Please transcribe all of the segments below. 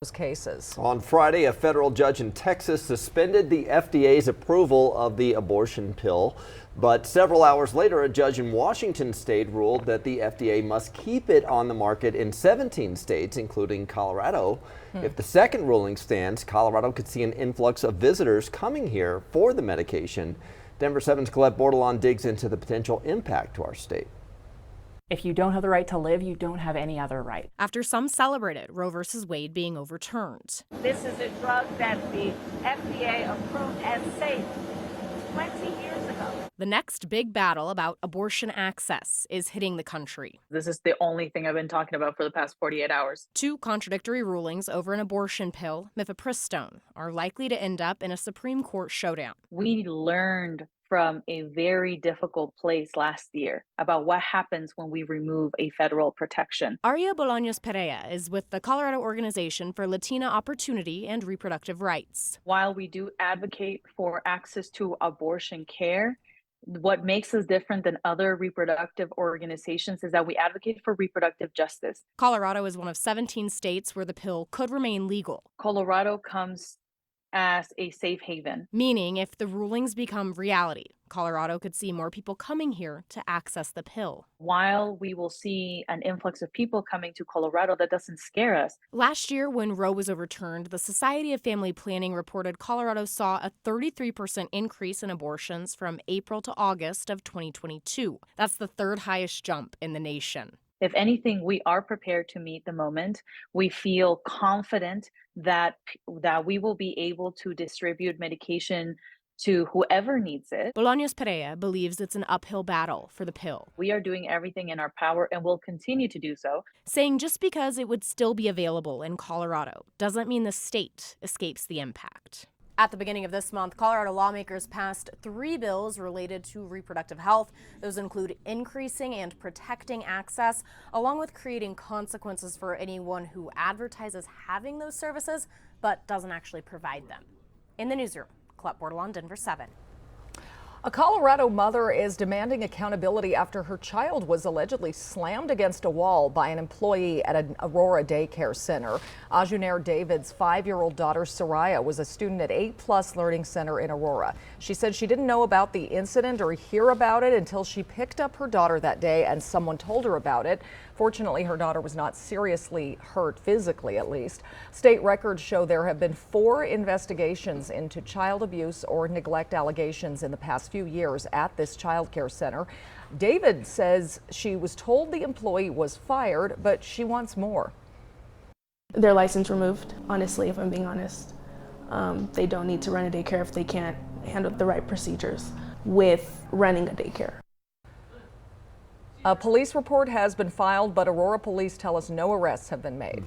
those cases. On Friday, a federal judge in Texas suspended the FDA's approval of the abortion pill. But several hours later, a judge in Washington state ruled that the FDA must keep it on the market in 17 states, including Colorado. If the second ruling stands, Colorado could see an influx of visitors coming here for the medication. Denver 7's Colette Bordelon digs into the potential impact to our state. If you don't have the right to live, you don't have any other right. After some celebrated Roe v. Wade being overturned. This is a drug that the FDA approved as safe 20 years ago. The next big battle about abortion access is hitting the country. This is the only thing I've been talking about for the past 48 hours. Two contradictory rulings over an abortion pill, mifepristone, are likely to end up in a Supreme Court showdown. We learned from a very difficult place last year about what happens when we remove a federal protection. Aria Bolaños Perea is with the Colorado Organization for Latina Opportunity and Reproductive Rights. While we do advocate for access to abortion care, what makes us different than other reproductive organizations is that we advocate for reproductive justice. Colorado is one of 17 states where the pill could remain legal. Colorado comes as a safe haven. Meaning if the rulings become reality, Colorado could see more people coming here to access the pill. While we will see an influx of people coming to Colorado, that doesn't scare us. Last year, when Roe was overturned, the Society of Family Planning reported Colorado saw a 33% increase in abortions from April to August of 2022. That's the third highest jump in the nation. If anything, we are prepared to meet the moment. We feel confident that we will be able to distribute medication to whoever needs it. Bolaños Perea believes it's an uphill battle for the pill. We are doing everything in our power and will continue to do so. Saying just because it would still be available in Colorado doesn't mean the state escapes the impact. At the beginning of this month, Colorado lawmakers passed 3 bills related to reproductive health. Those include increasing and protecting access, along with creating consequences for anyone who advertises having those services but doesn't actually provide them. In the newsroom, Colette Bordelon, Denver 7. A Colorado mother is demanding accountability after her child was allegedly slammed against a wall by an employee at an Aurora daycare center. Ajunair David's 5-year-old daughter Soraya was a student at 8+ Learning Center in Aurora. She said she didn't know about the incident or hear about it until she picked up her daughter that day and someone told her about it. Fortunately, her daughter was not seriously hurt, physically at least. State records show there have been 4 investigations into child abuse or neglect allegations in the past few years at this child care center. David says she was told the employee was fired, but she wants more. Their license removed, honestly, if I'm being honest. They don't need to run a daycare if they can't handle the right procedures with running a daycare. A police report has been filed, but Aurora police tell us no arrests have been made.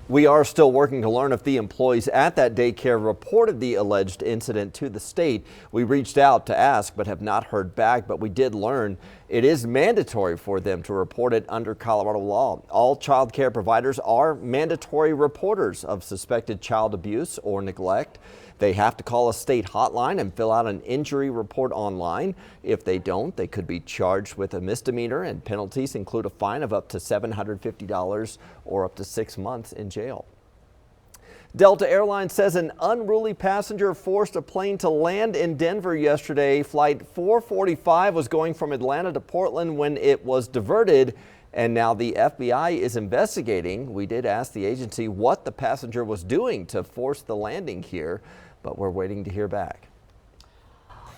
We are still working to learn if the employees at that daycare reported the alleged incident to the state. We reached out to ask but have not heard back, but we did learn it is mandatory for them to report it under Colorado law. All child care providers are mandatory reporters of suspected child abuse or neglect. They have to call a state hotline and fill out an injury report online. If they don't, they could be charged with a misdemeanor, and penalties include a fine of up to $750 or up to 6 months in jail. Delta Airlines says an unruly passenger forced a plane to land in Denver yesterday. Flight 445 was going from Atlanta to Portland when it was diverted, and now the FBI is investigating. We did ask the agency what the passenger was doing to force the landing here, but we're waiting to hear back.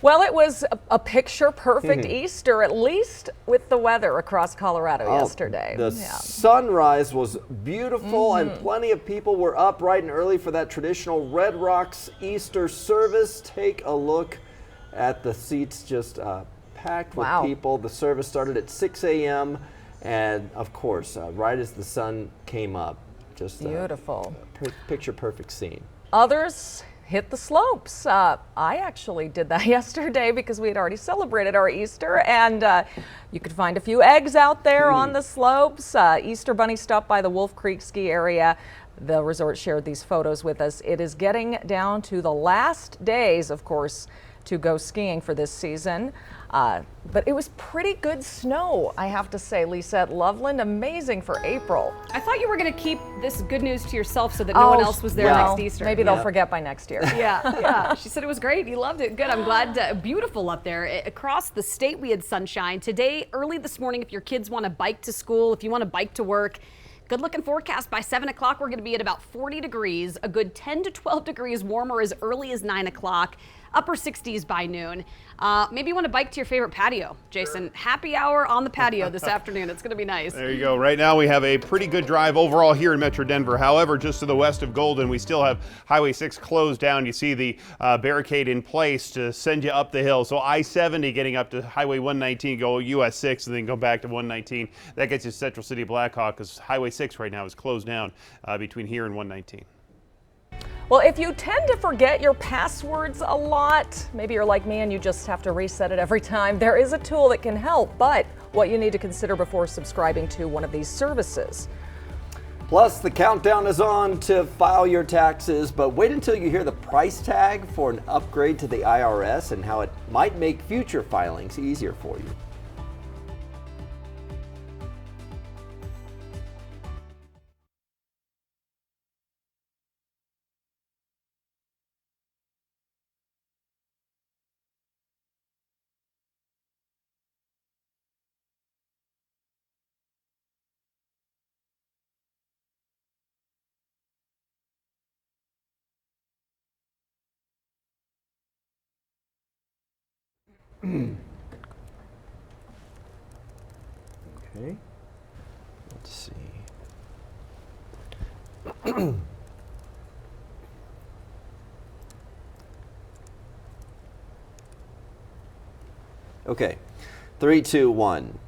Well, it was a picture-perfect Easter, at least with the weather across Colorado yesterday. The sunrise was beautiful, and plenty of people were up bright and early for that traditional Red Rocks Easter service. Take a look at the seats, just packed with people. The service started at 6 a.m. and, of course, right as the sun came up. Just beautiful. Picture-perfect scene. Others hit the slopes. I actually did that yesterday because we had already celebrated our Easter, and you could find a few eggs out there on the slopes. Easter bunny stopped by the Wolf Creek ski area. The resort shared these photos with us. It is getting down to the last days, of course, to go skiing for this season. But it was pretty good snow, I have to say, Lisa, at Loveland. Amazing for April. I thought you were going to keep this good news to yourself so that no one else was there well, next Easter. Maybe they'll forget by next year. Yeah. She said it was great. You loved it. Good. I'm glad. Beautiful up there. Across the state, we had sunshine. Today, early this morning, if your kids want to bike to school, if you want to bike to work, good looking forecast. By 7 o'clock, we're going to be at about 40 degrees, a good 10 to 12 degrees warmer as early as 9 o'clock, upper 60s by noon. Maybe you want to bike to your favorite patio, Jason. Happy hour on the patio this afternoon. It's going to be nice. There you go. Right now we have a pretty good drive overall here in Metro Denver. However, just to the west of Golden, we still have Highway 6 closed down. You see the barricade in place to send you up the hill. So I-70 getting up to Highway 119, go US 6 and then go back to 119. That gets you to Central City Blackhawk because Highway 6 right now is closed down between here and 119. Well, if you tend to forget your passwords a lot, maybe you're like me and you just have to reset it every time, there is a tool that can help, but what you need to consider before subscribing to one of these services. Plus, the countdown is on to file your taxes, but wait until you hear the price tag for an upgrade to the IRS and how it might make future filings easier for you. Okay, let's see. Okay, 3, 2, 1.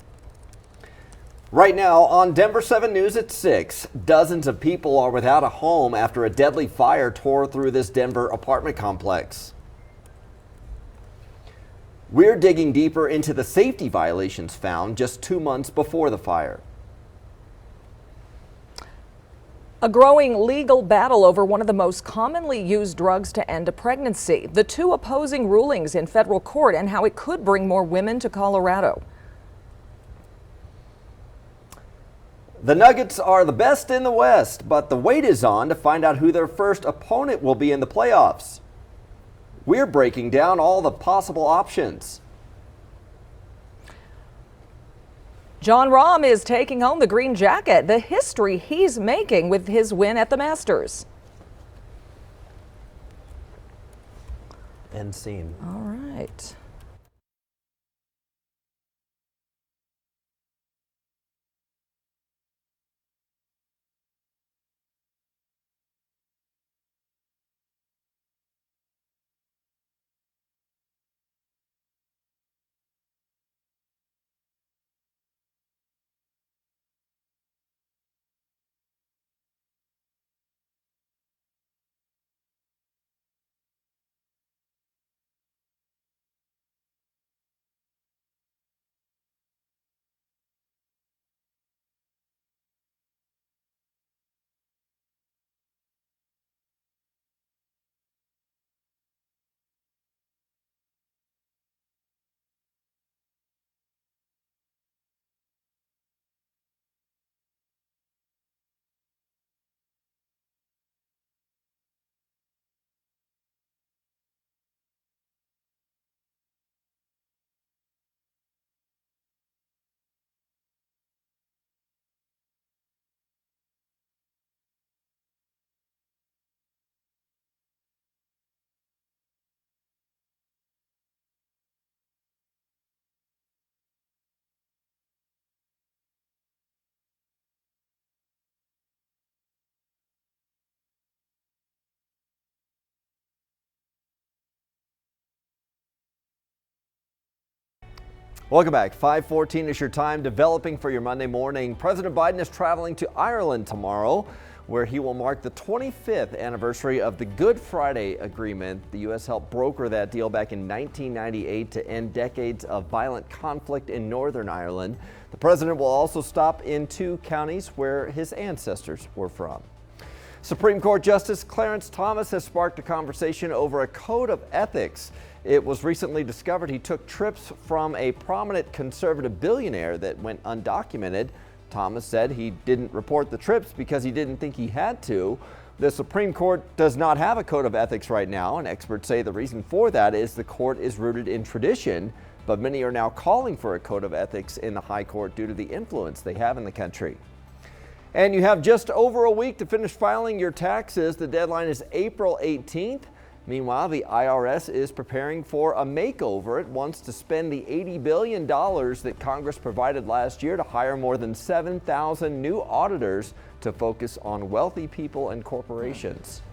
Right now on Denver 7 News at 6, dozens of people are without a home after a deadly fire tore through this Denver apartment complex. We're digging deeper into the safety violations found just 2 months before the fire. A growing legal battle over one of the most commonly used drugs to end a pregnancy. The two opposing rulings in federal court and how it could bring more women to Colorado. The Nuggets are the best in the West, but the wait is on to find out who their first opponent will be in the playoffs. We're breaking down all the possible options. Jon Rahm is taking home the green jacket, the history he's making with his win at the Masters. End scene. All right. Welcome back. 5:14 is your time. Developing for your Monday morning. President Biden is traveling to Ireland tomorrow, where he will mark the 25th anniversary of the Good Friday Agreement. The U.S. helped broker that deal back in 1998 to end decades of violent conflict in Northern Ireland. The president will also stop in 2 counties where his ancestors were from. Supreme Court Justice Clarence Thomas has sparked a conversation over a code of ethics It was recently discovered he took trips from a prominent conservative billionaire that went undocumented. Thomas said he didn't report the trips because he didn't think he had to. The Supreme Court does not have a code of ethics right now, and experts say the reason for that is the court is rooted in tradition, but many are now calling for a code of ethics in the High Court due to the influence they have in the country. And you have just over a week to finish filing your taxes. The deadline is April 18th. Meanwhile, the IRS is preparing for a makeover. It wants to spend the $80 billion that Congress provided last year to hire more than 7,000 new auditors to focus on wealthy people and corporations.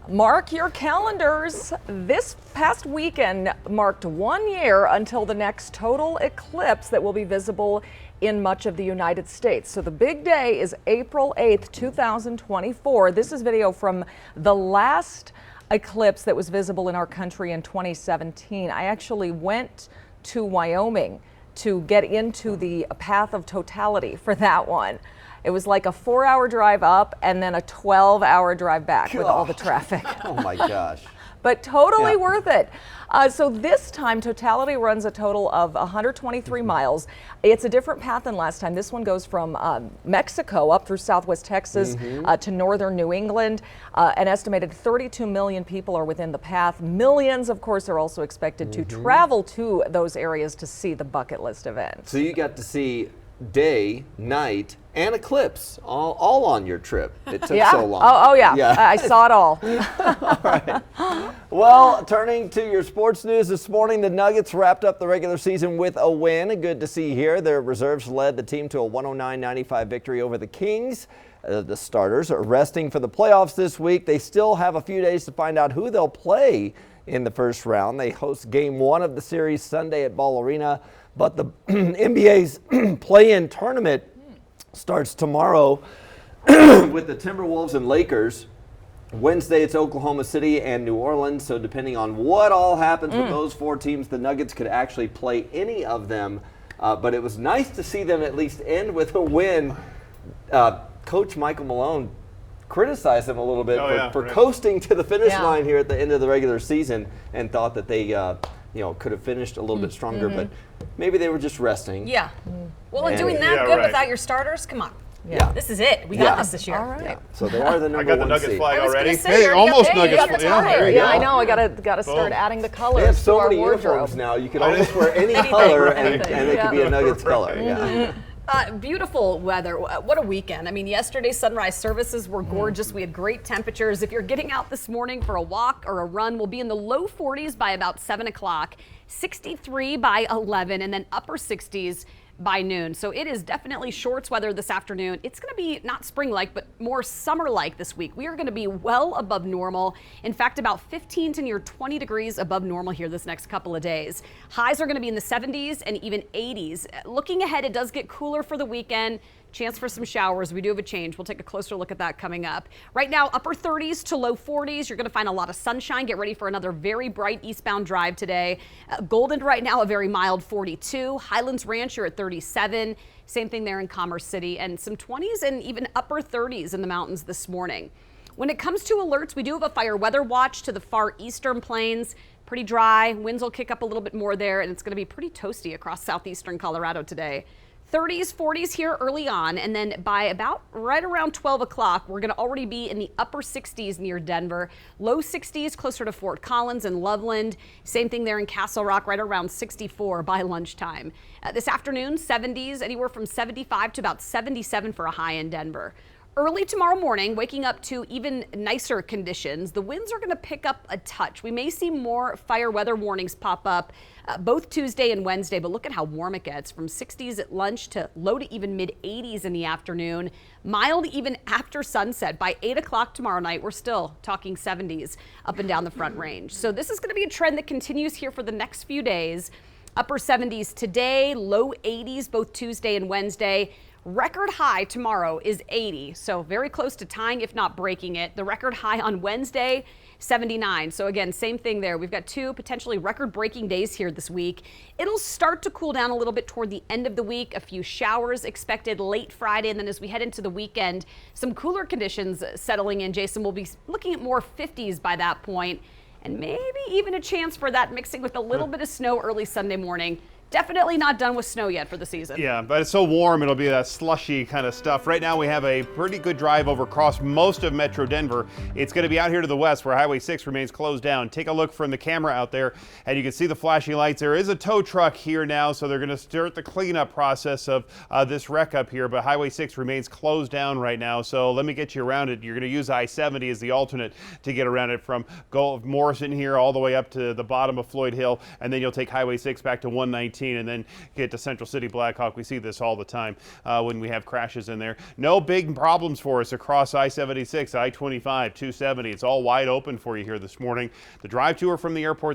Mark your calendars. This past weekend marked 1 year until the next total eclipse that will be visible in much of the United States. So the big day is April 8th, 2024. This is video from the last eclipse that was visible in our country in 2017. I actually went to Wyoming to get into the path of totality for that one. It was like a 4-hour drive up and then a 12-hour drive back with all the traffic. Oh my gosh. But totally worth it. So this time, Totality runs a total of 123 miles. It's a different path than last time. This one goes from Mexico up through southwest Texas to northern New England. An estimated 32 million people are within the path. Millions, of course, are also expected to travel to those areas to see the bucket list event. So you got to see day, night, and eclipse all on your trip. It took so long. Oh yeah. I saw it all. All right. Well, turning to your sports news this morning, the Nuggets wrapped up the regular season with a win. Good to see here. Their reserves led the team to a 109-95 victory over the Kings. The starters are resting for the playoffs this week. They still have a few days to find out who they'll play in the first round. They host game 1 of the series Sunday at Ball Arena, but the NBA's play-in tournament starts tomorrow with the Timberwolves and Lakers. Wednesday, it's Oklahoma City and New Orleans. So depending on what all happens with those 4 teams, the Nuggets could actually play any of them. But it was nice to see them at least end with a win. Coach Michael Malone criticized them a little bit for coasting to the finish line here at the end of the regular season, and thought that they could have finished a little bit stronger, but maybe they were just resting. Yeah. Well, and doing that good without your starters, come on. Yeah. This is it. We got this year. All right. Yeah. So they are the number 1 seed. I got the Nuggets flag already. Say, hey, almost you Nuggets got the flag. Yeah, I know. I gotta start adding the colors They have to so our many wardrobe. uniforms now. You can almost wear any color, and they could be a Nuggets color. Yeah. Beautiful weather. What a weekend. I mean, yesterday's sunrise services were gorgeous. We had great temperatures. If you're getting out this morning for a walk or a run, we'll be in the low 40s by about 7 o'clock, 63 by 11, and then upper 60s by noon. So it is definitely shorts weather this afternoon. It's going to be not spring-like, but more summer-like this week. We are going to be well above normal. In fact, about 15 to near 20 degrees above normal here this next couple of days. Highs are going to be in the 70s and even 80s. Looking ahead, it does get cooler for the weekend. Chance for some showers. We do have a change. We'll take a closer look at that coming up. Right now, upper 30s to low 40s. You're going to find a lot of sunshine. Get ready for another very bright eastbound drive today. Golden right now, a very mild 42. Highlands Ranch, you're at 37. Same thing there in Commerce City, and some 20s and even upper 30s in the mountains this morning. When it comes to alerts, we do have a fire weather watch to the far eastern plains. Pretty dry. Winds will kick up a little bit more there, and it's going to be pretty toasty across southeastern Colorado today. 30s, 40s here early on, and then by about right around 12 o'clock, we're going to already be in the upper 60s near Denver, low 60s closer to Fort Collins and Loveland. Same thing there in Castle Rock, right around 64 by lunchtime. This afternoon, 70s, anywhere from 75 to about 77 for a high in Denver. Early tomorrow morning, waking up to even nicer conditions. The winds are going to pick up a touch. We may see more fire weather warnings pop up both Tuesday and Wednesday, but look at how warm it gets, from 60s at lunch to low to even mid 80s in the afternoon. Mild even after sunset. By 8 o'clock tomorrow night, we're still talking 70s up and down the Front Range. So this is going to be a trend that continues here for the next few days. Upper 70s today, low 80s both Tuesday and Wednesday. Record high tomorrow is 80, so very close to tying, if not breaking it. The record high on Wednesday, 79. So again, same thing there. We've got 2 potentially record-breaking days here this week. It'll start to cool down a little bit toward the end of the week. A few showers expected late Friday, and then as we head into the weekend, some cooler conditions settling in. Jason, we'll be looking at more 50s by that point. and maybe even a chance for that mixing with a little bit of snow early Sunday morning. Definitely not done with snow yet for the season. Yeah, but it's so warm, it'll be that slushy kind of stuff. Right now we have a pretty good drive over across most of Metro Denver. It's going to be out here to the west where Highway 6 remains closed down. Take a look from the camera out there, and you can see the flashing lights. There is a tow truck here now, so they're going to start the cleanup process of this wreck up here, but Highway 6 remains closed down right now, so let me get you around it. You're going to use I-70 as the alternate to get around it from Morrison here all the way up to the bottom of Floyd Hill, and then you'll take Highway 6 back to 119 and then get to Central City Blackhawk. We see this all the time when we have crashes in there. No big problems for us across I-76, I-25, 270. It's all wide open for you here this morning. The drive to or from the airport